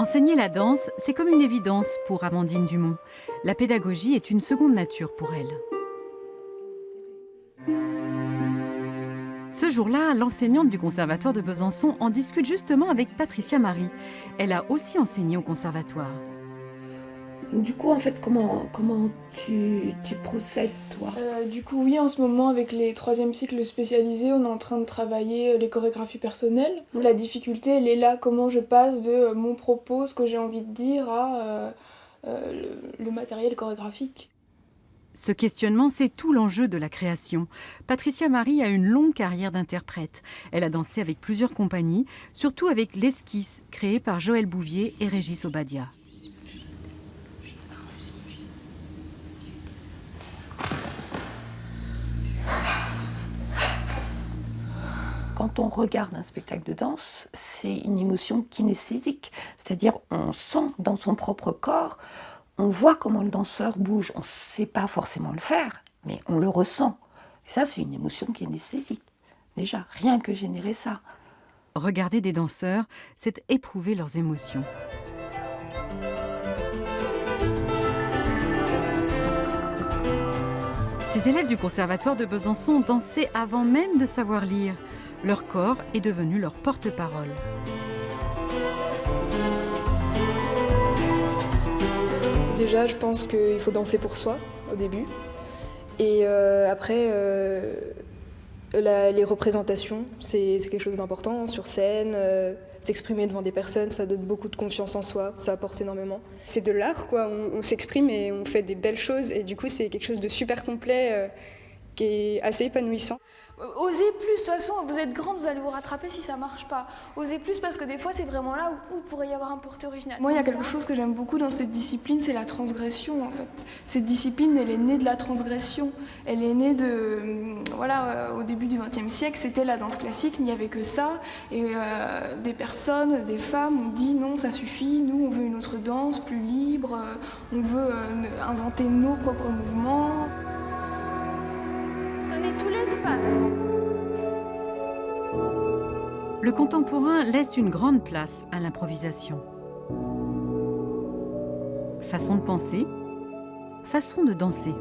Enseigner la danse, c'est comme une évidence pour Amandine Dumont. La pédagogie est une seconde nature pour elle. Ce jour-là, l'enseignante du Conservatoire de Besançon en discute justement avec Patricia Marie. Elle a aussi enseigné au conservatoire. Du coup, en fait, comment tu procèdes, toi? Du coup, oui, en ce moment, avec les 3e cycles spécialisés, on est en train de travailler les chorégraphies personnelles. La difficulté, elle est là, comment je passe de mon propos, ce que j'ai envie de dire, à le matériel chorégraphique. Ce questionnement, c'est tout l'enjeu de la création. Patricia Marie a une longue carrière d'interprète. Elle a dansé avec plusieurs compagnies, surtout avec l'Esquisse, créée par Joël Bouvier et Régis Obadia. Quand on regarde un spectacle de danse, c'est une émotion kinesthésique, c'est-à-dire on sent dans son propre corps, on voit comment le danseur bouge, on ne sait pas forcément le faire, mais on le ressent. Ça, c'est une émotion kinesthésique. Déjà, rien que générer ça. Regarder des danseurs, c'est éprouver leurs émotions. Ces élèves du Conservatoire de Besançon dansaient avant même de savoir lire. Leur corps est devenu leur porte-parole. Déjà, je pense qu'il faut danser pour soi, au début. Et après, les représentations, c'est quelque chose d'important. Sur scène, s'exprimer devant des personnes, ça donne beaucoup de confiance en soi, ça apporte énormément. C'est de l'art, quoi. On s'exprime et on fait des belles choses. Et du coup, c'est quelque chose de super complet, qui est assez épanouissant. Osez plus, de toute façon, vous êtes grand, vous allez vous rattraper si ça marche pas. Osez plus parce que des fois, c'est vraiment là où il pourrait y avoir un porté original. Moi, il y a quelque chose que j'aime beaucoup dans cette discipline, c'est la transgression, en fait. Cette discipline, elle est née de la transgression. Elle est née de... au début du XXe siècle, c'était la danse classique, il n'y avait que ça. Et des personnes, des femmes ont dit non, ça suffit, nous, on veut une autre danse, plus libre, on veut inventer nos propres mouvements. Prenez tout l'espace. Le contemporain laisse une grande place à l'improvisation. Façon de penser, façon de danser.